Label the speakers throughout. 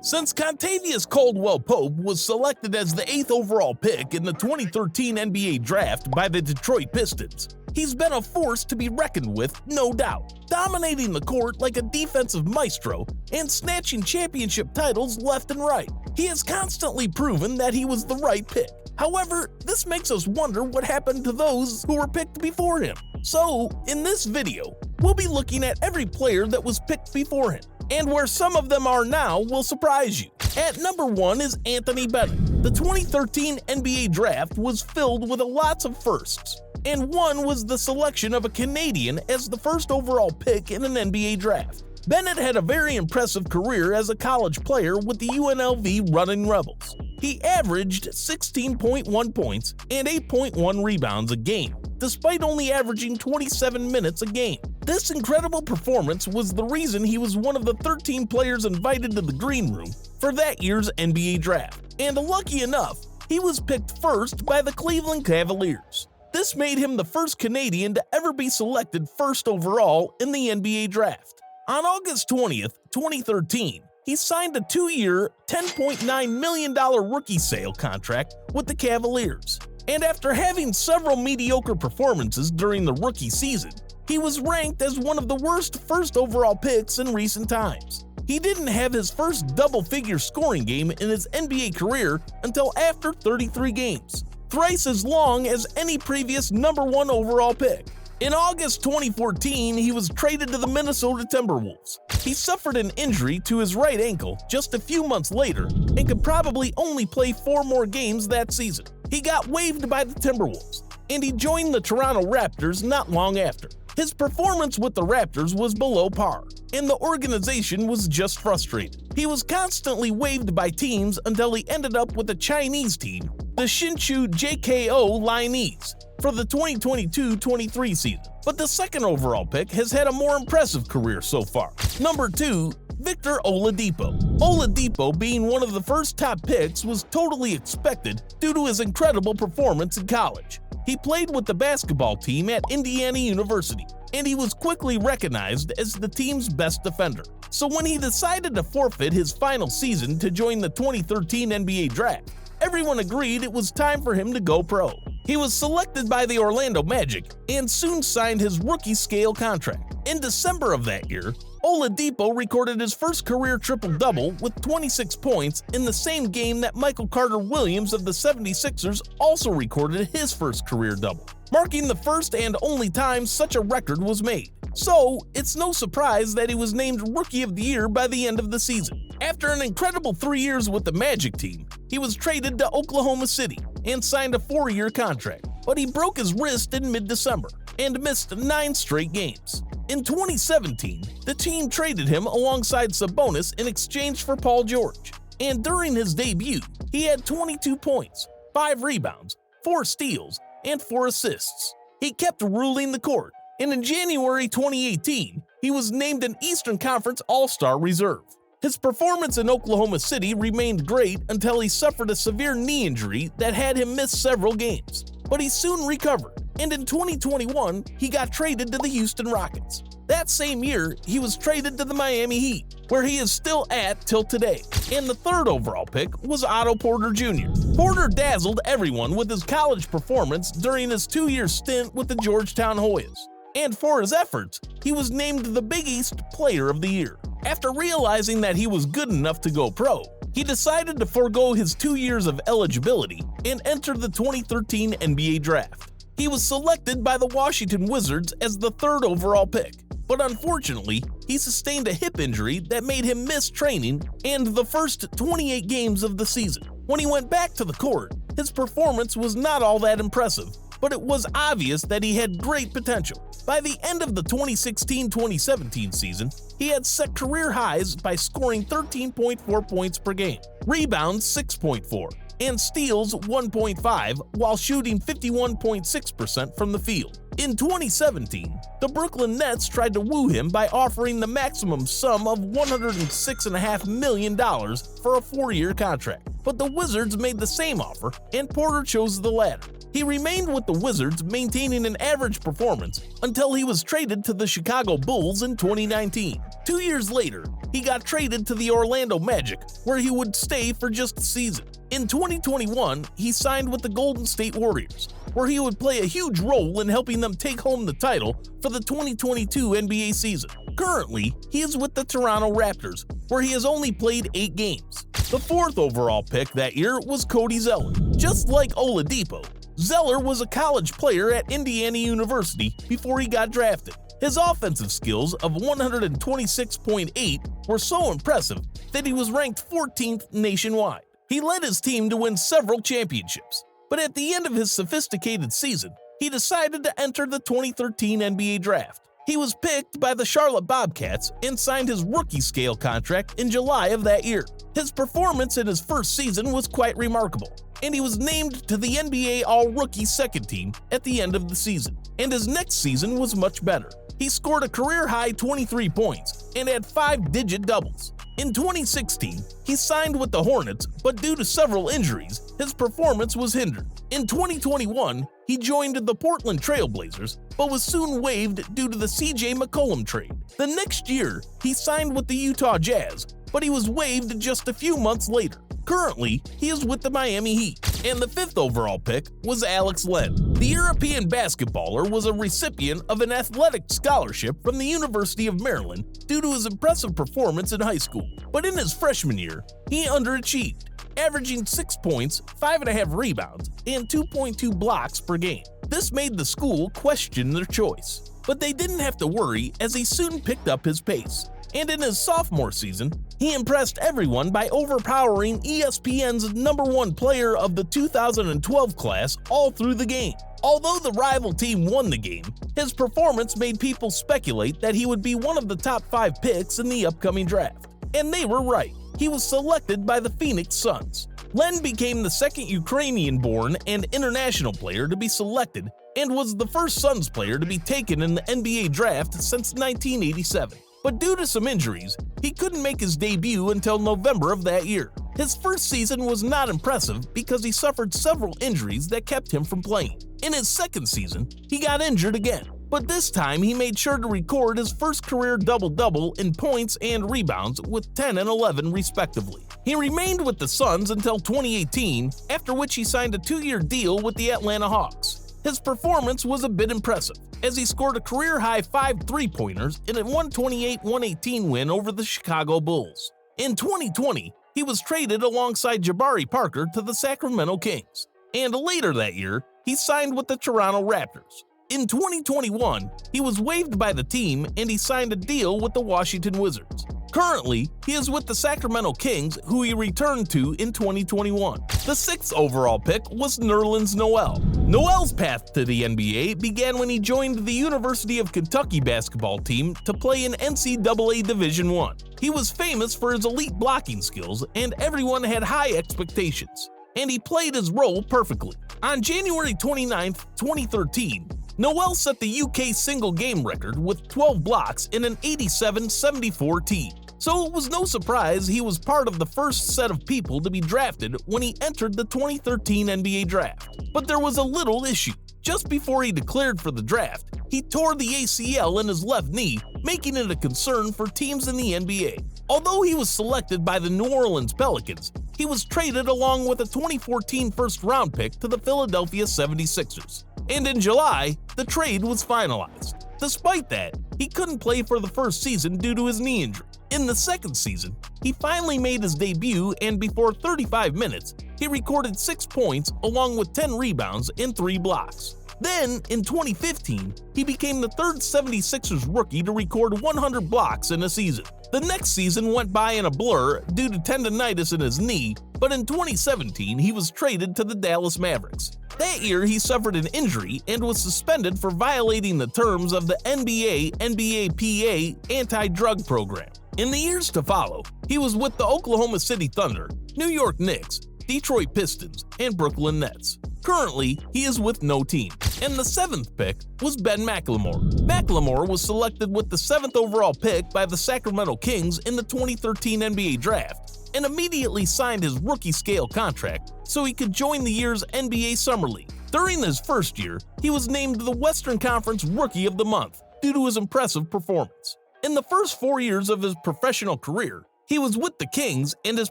Speaker 1: Since Kentavious Caldwell-Pope was selected as the 8th overall pick in the 2013 NBA Draft by the Detroit Pistons, he's been a force to be reckoned with, no doubt, dominating the court like a defensive maestro and snatching championship titles left and right. He has constantly proven that he was the right pick. However, this makes us wonder what happened to those who were picked before him. So, in this video, we'll be looking at every player that was picked before him, and where some of them are now will surprise you. At number 1 is Anthony Bennett. The 2013 NBA Draft was filled with lots of firsts, and one was the selection of a Canadian as the first overall pick in an NBA Draft. Bennett had a very impressive career as a college player with the UNLV Running Rebels. He averaged 16.1 points and 8.1 rebounds a game, despite only averaging 27 minutes a game. This incredible performance was the reason he was one of the 13 players invited to the green room for that year's NBA Draft, and lucky enough, he was picked first by the Cleveland Cavaliers. This made him the first Canadian to ever be selected first overall in the NBA Draft. On August 20th, 2013, he signed a 2-year, $10.9 million rookie sale contract with the Cavaliers, and after having several mediocre performances during the rookie season, he was ranked as one of the worst first overall picks in recent times. He didn't have his first double-figure scoring game in his NBA career until after 33 games, thrice as long as any previous number 1 overall pick. In August 2014, he was traded to the Minnesota Timberwolves. He suffered an injury to his right ankle just a few months later and could probably only play 4 more games that season. He got waived by the Timberwolves, and he joined the Toronto Raptors not long after. His performance with the Raptors was below par, and the organization was just frustrated. He was constantly waived by teams until he ended up with a Chinese team, the Hsinchu JKO Lineys, for the 2022-23 season. But the second overall pick has had a more impressive career so far. Number 2, Victor Oladipo. Oladipo, being one of the first top picks, was totally expected due to his incredible performance in college. He played with the basketball team at Indiana University, and he was quickly recognized as the team's best defender. So when he decided to forfeit his final season to join the 2013 NBA Draft, everyone agreed it was time for him to go pro. He was selected by the Orlando Magic and soon signed his rookie scale contract. In December of that year, Oladipo recorded his first career triple-double with 26 points in the same game that Michael Carter-Williams of the 76ers also recorded his first career double, marking the first and only time such a record was made. So, it's no surprise that he was named Rookie of the Year by the end of the season. After an incredible 3 years with the Magic team, he was traded to Oklahoma City and signed a 4-year contract, but he broke his wrist in mid-December and missed 9 straight games. In 2017, the team traded him alongside Sabonis in exchange for Paul George, and during his debut, he had 22 points, 5 rebounds, 4 steals, and 4 assists. He kept ruling the court, and in January 2018, he was named an Eastern Conference All-Star reserve. His performance in Oklahoma City remained great until he suffered a severe knee injury that had him miss several games, but he soon recovered, and in 2021, he got traded to the Houston Rockets. That same year, he was traded to the Miami Heat, where he is still at till today. And the third overall pick was Otto Porter Jr. Porter dazzled everyone with his college performance during his 2-year stint with the Georgetown Hoyas, and for his efforts, he was named the Big East Player of the Year. After realizing that he was good enough to go pro, he decided to forego his 2 years of eligibility and enter the 2013 NBA Draft. He was selected by the Washington Wizards as the 3rd overall pick, but unfortunately, he sustained a hip injury that made him miss training and the first 28 games of the season. When he went back to the court, his performance was not all that impressive, but it was obvious that he had great potential. By the end of the 2016-2017 season, he had set career highs by scoring 13.4 points per game, rebounds 6.4, and steals 1.5 while shooting 51.6% from the field. In 2017, the Brooklyn Nets tried to woo him by offering the maximum sum of $106.5 million for a 4-year contract, but the Wizards made the same offer and Porter chose the latter. He remained with the Wizards, maintaining an average performance until he was traded to the Chicago Bulls in 2019. 2 years later, he got traded to the Orlando Magic, where he would stay for just a season. In 2021, he signed with the Golden State Warriors, where he would play a huge role in helping them take home the title for the 2022 NBA season. Currently, he is with the Toronto Raptors, where he has only played 8 games. The 4th overall pick that year was Cody Zeller. Just like Oladipo, Zeller was a college player at Indiana University before he got drafted. His offensive skills of 126.8 were so impressive that he was ranked 14th nationwide. He led his team to win several championships, but at the end of his sophisticated season, he decided to enter the 2013 NBA draft. He was picked by the Charlotte Bobcats and signed his rookie scale contract in July of that year. His performance in his first season was quite remarkable, and he was named to the NBA All-Rookie second team at the end of the season. And his next season was much better. He scored a career-high 23 points and had 5-digit doubles. In 2016, he signed with the Hornets, but due to several injuries, his performance was hindered. In 2021, he joined the Portland Trail Blazers, but was soon waived due to the CJ McCollum trade. The next year, he signed with the Utah Jazz, but he was waived just a few months later. Currently, he is with the Miami Heat. And the 5th overall pick was Alex Len. The European basketballer was a recipient of an athletic scholarship from the University of Maryland due to his impressive performance in high school. But in his freshman year, he underachieved, averaging 6 points, 5.5 rebounds, and 2.2 blocks per game. This made the school question their choice. But they didn't have to worry, as he soon picked up his pace. And in his sophomore season, he impressed everyone by overpowering ESPN's #1 player of the 2012 class all through the game. Although the rival team won the game, his performance made people speculate that he would be one of the top 5 picks in the upcoming draft. And they were right. He was selected by the Phoenix Suns. Len became the second Ukrainian-born and international player to be selected and was the first Suns player to be taken in the NBA draft since 1987. But due to some injuries, he couldn't make his debut until November of that year. His first season was not impressive because he suffered several injuries that kept him from playing. In his second season, he got injured again, but this time he made sure to record his first career double-double in points and rebounds with 10 and 11 respectively. He remained with the Suns until 2018, after which he signed a 2-year deal with the Atlanta Hawks. His performance was a bit impressive, as he scored a career-high 5 3-pointers in a 128-118 win over the Chicago Bulls. In 2020, he was traded alongside Jabari Parker to the Sacramento Kings, and later that year, he signed with the Toronto Raptors. In 2021, he was waived by the team and he signed a deal with the Washington Wizards. Currently, he is with the Sacramento Kings, who he returned to in 2021. The 6th overall pick was Nerlens Noel. Noel's path to the NBA began when he joined the University of Kentucky basketball team to play in NCAA Division I. He was famous for his elite blocking skills, and everyone had high expectations. And he played his role perfectly. On January 29, 2013, Noel set the UK single game record with 12 blocks in an 87-74 team. So it was no surprise he was part of the first set of people to be drafted when he entered the 2013 NBA draft. But there was a little issue. Just before he declared for the draft, he tore the ACL in his left knee, making it a concern for teams in the NBA. Although he was selected by the New Orleans Pelicans, he was traded along with a 2014 first-round pick to the Philadelphia 76ers. And in July, the trade was finalized. Despite that, he couldn't play for the first season due to his knee injury. In the second season, he finally made his debut, and before 35 minutes, he recorded 6 points along with 10 rebounds and 3 blocks. Then, in 2015, he became the third 76ers rookie to record 100 blocks in a season. The next season went by in a blur due to tendonitis in his knee, but in 2017, he was traded to the Dallas Mavericks. That year, he suffered an injury and was suspended for violating the terms of the NBA/NBAPA anti-drug program. In the years to follow, he was with the Oklahoma City Thunder, New York Knicks, Detroit Pistons, and Brooklyn Nets. Currently, he is with no team. And the 7th pick was Ben McLemore. McLemore was selected with the 7th overall pick by the Sacramento Kings in the 2013 NBA draft and immediately signed his rookie scale contract so he could join the year's NBA Summer League. During his first year, he was named the Western Conference Rookie of the Month due to his impressive performance. In the first 4 years of his professional career, he was with the Kings and his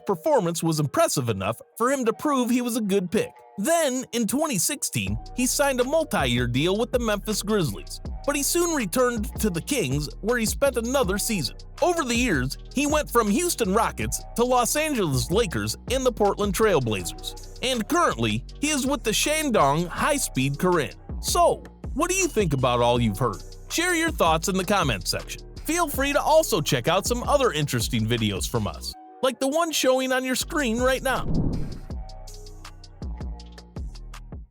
Speaker 1: performance was impressive enough for him to prove he was a good pick. Then, in 2016, he signed a multi-year deal with the Memphis Grizzlies, but he soon returned to the Kings where he spent another season. Over the years, he went from Houston Rockets to Los Angeles Lakers and the Portland Trail Blazers. And currently, he is with the Shandong High-Speed Korean. So, what do you think about all you've heard? Share your thoughts in the comments section. Feel free to also check out some other interesting videos from us, like the one showing on your screen right now.